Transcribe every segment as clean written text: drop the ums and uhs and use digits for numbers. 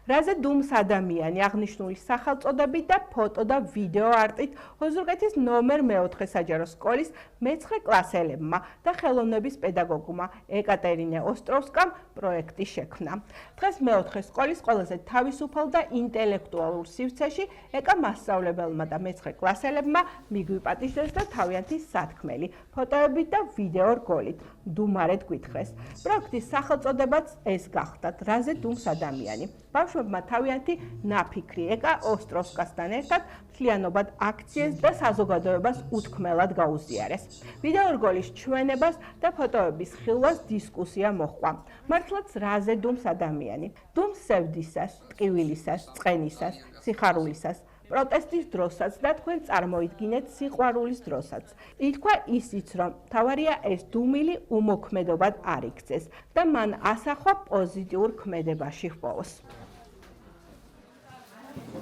რაზე დუმს ადამიანი აღნიშნული სახელწოდებით და ფოტო და ვიდეო არტით ოზურგეთის ნომერ 4 საჯარო სკოლის მე-9 კლასელებმა და ხელოვნების პედაგოგმა ეკატერინე ოსტროვსკამ პროექტი შექმნა. დღეს მე-4 სკოლის ყველაზე თავისუფალ და ინტელექტუალურ სივრცეში ეკა მასწავლებელმა და მე-9 კლასელებმა მიგვიპატიჟეს და თავიანთი სათქმელი, ფოტოებით და ვიდეო რგოლით დუმარეთ გვითხრეს. პროექტის სახელწოდებაც ეს გახდათ, რაზე დუმს ადამიანი. ბავშვებმა თავიანთი ნაფიქრი ეკა ოსტროვსკასთან ერთად მთლიანობად აქციეს და საზოგადოებას უთქმელად გაუზიარეს. ვიდეო რგოლის ჩვენებას და ფოტოების ხილვას დისკუსია მოჰყვა. მართლაც რაზე დუმს ადამიანი? დუმს სევდისას, ტკივილისას, წყენისას, სიხარულისას, პროტესტის დროსაც და თქვენ წარმოიდგინეთ სიყვარულის დროსაც. ითქვა ისიც, რომ თავარია ეს დუმილი უმოქმედობად არ იქცეს და მან ასახვა პოზიტიურ ქმედებაში ჰპოვოს.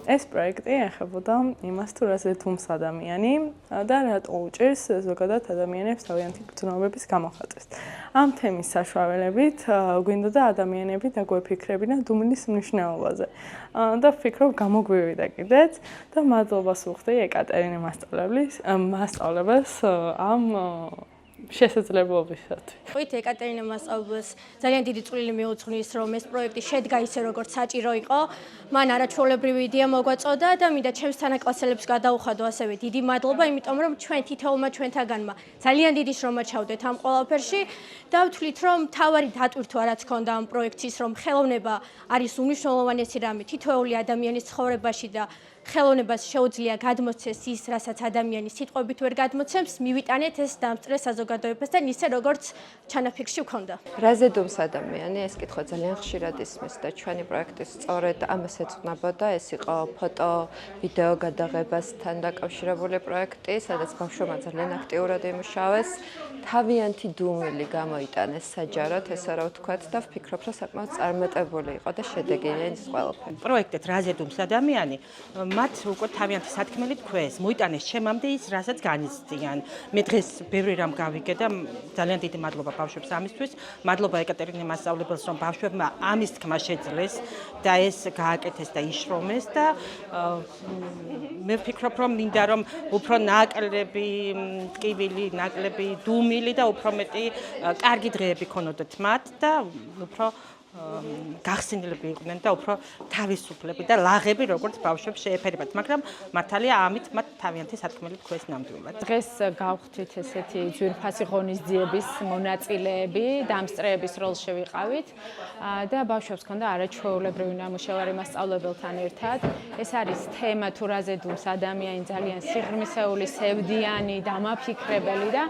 ეს პროექტი ეხებოდა იმას, თუ რაზე დუმს ადამიანი და რატო უჭირს ზოგადად ადამიანებს თავიანთი გრძნობების გამოხატვის. ამ თემის საშუალებით გვინდოდა ადამიანები დაგვეფიქრებინა დუმილის მნიშვნელობაზე. და ვფიქრობ, გამოგვივიდა კიდეც და მადლობას ვუხდი ეკატერინე მასწავლებელს ამ შესაძლებლობისათვის. ხუთ ეკატერინე მასწავლებელს ძალიან დიდი წვლილი მიუძღვნის, რომ ეს პროექტი შედგა ისე, როგორც საჭირო იყო. მან არაჩვეულებრივი იდეა მოგვაწოდა და მინდა ჩემს თანაკლასელებს გადაუხადო ასევე დიდი მადლობა, იმიტომ რომ ჩვენ თითოეულმა ჩვენთაგანმა ძალიან დიდი შრომა ჩავდეთ ამ ყველაფერში და ვთვლით, რომ თავარი დატვირთვა რაც ჰქონდა ამ პროექტის, რომ ხელოვნება არის უმნიშვნელოვანესი რამე თითოეული ადამიანის ცხოვრებაში და ხელოვნებას შეუძლია გადმოცეს ის, რასაც ადამიანი სიტყვებით ვერ გადმოცემს, მივიტანეთ ეს დამსწრე საზოგადოებასთან ისე, როგორც ჩანაფიქრში ვქონდა. რაზე დუმს ადამიანი? ეს კითხვა ძალიან ხშირად ისმის და ჩვენი პროექტის სწორედ ამას ეძღვნებოდა. ეს იყო ფოტო, ვიდეო გადაღებასთან დაკავშირებული პროექტი, სადაც ბავშვებმა ძალიან აქტიურად იმუშავეს. თავიანთი დუმილი გამოიტანეს საჯაროდ, ესე რა ვთქვათ და ვფიქრობ, რომ საკმაოდ წარმატებული იყო და შედეგიანი ის ყველაფერი. პროექტით რაზე დუმს ადამიანი მათ უკვე თავიანთი სათქმელი თქვეს, მოიტანეს ჩემამდე ის, რასაც განიცდიან. მე დღეს ბევრი რამ გავიგე და ძალიან დიდი მადლობა ბავშვებს ამისთვის. მადლობა ეკატერინე მასწავლებელს, რომ ბავშვებმა ამის თქმა შეძლეს და ეს გააკეთეს და იშრომეს და მე ვფიქრობ, რომ მინდა რომ უფრო ნაკლები ტკივილი, ნაკლები დუმილი და უფრო მეტი კარგი დღეები ქონოდათ მათ და უფრო გახსნილები იყვნენ და უფრო თავისუფლები და ლაღები როგორც ბავშვებს შეეფერებათ, მაგრამ მართალია ამით მათ თავიანთი სათქმელი თქვეს ნამდვილად. დღეს გავხდით ესეთი ძვირფასი ღონისძიების მონაწილეები, დამსწრეების როლს შევიყავით და ბავშვებს ჰქონდა არაჩვეულებრივი ნამუშევარი მასწავლებელთან ერთად. ეს არის თემა თუ რაზე დუმს ადამიანი, ძალიან სიღრმისეული, სევდიანი, დამაფიქრებელი და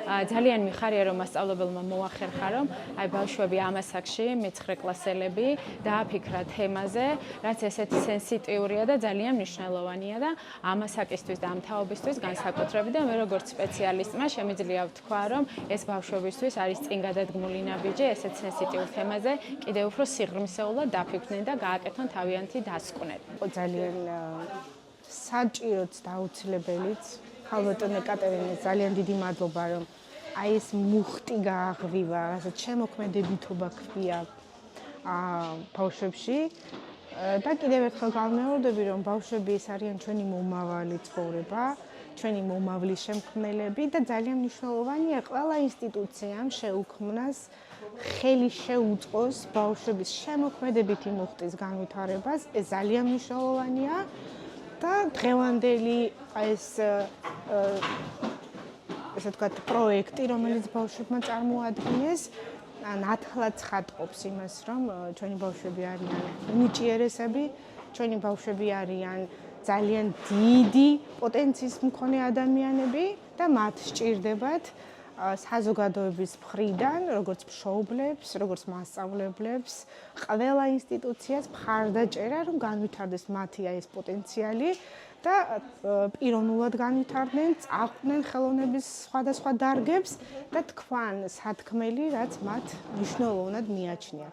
ძალიან მიხარია რომ მასწავლებელმა მოახერხა რომ აი ბავშვები ამ ასაკში მე-9 კლასელები დააფიქრა თემაზე, რაც ესეთი სენსიტიურია და ძალიან მნიშვნელოვანია და ამ ასაკისთვის და ამ თაობისთვის განსაკუთრებით და მე როგორც სპეციალისტმა შემიძლია ვთქვა, რომ ეს ბავშვებისთვის არის წინ გადადგმული ნაბიჯი ესეთ სენსიტიურ თემაზე კიდევ უფრო სიღრმისეულად დაფიქრდნენ და გააკეთონ თავიანთი დასკვნები. ძალიან საჭიროც და აუცილებელიც ხალბატონ ეკატერინეს ძალიან დიდი მადლობა, რომ აი ეს მუხტი გააღვივა, რასაც შემოქმედებითობა ქვია ბავშვებში და კიდევ ერთხელ გავმეორდები, რომ ბავშვები ეს არიან ჩვენი მომავალი ცხოვრება, ჩვენი მომავლის შემქმნელები და ძალიან მნიშვნელოვანია ყველა ინსტიტუციამ შეუქმნას ხელი შეუწყოს ბავშვების შემოქმედებითი მუხტის განვითარებას, ეს ძალიან მნიშვნელოვანია და დღევანდელი ესე ვთქვათ პროექტი, რომელიც ბავშვებმა წარმოადგინეს, ნათლად ცხადყოფს იმას, რომ ჩვენი ბავშვები არიან უნიჭიერესები, ჩვენი ბავშვები არიან ძალიან დიდი პოტენციის მქონე ადამიანები და მათ სჭირდებათ საზოგადოების მხრიდან, როგორც მშობლებს, როგორც მასწავლებლებს, ყველა ინსტიტუციას მხარდაჭერა, რომ განვითარდეს მათი ეს პოტენციალი და პიროვნულად განვითარდნენ, წაყვნენ ხელოვნების სხვადასხვა დარგებს და თქვან სათქმელი, რაც მათ მნიშვნელოვნად მიაჩნია.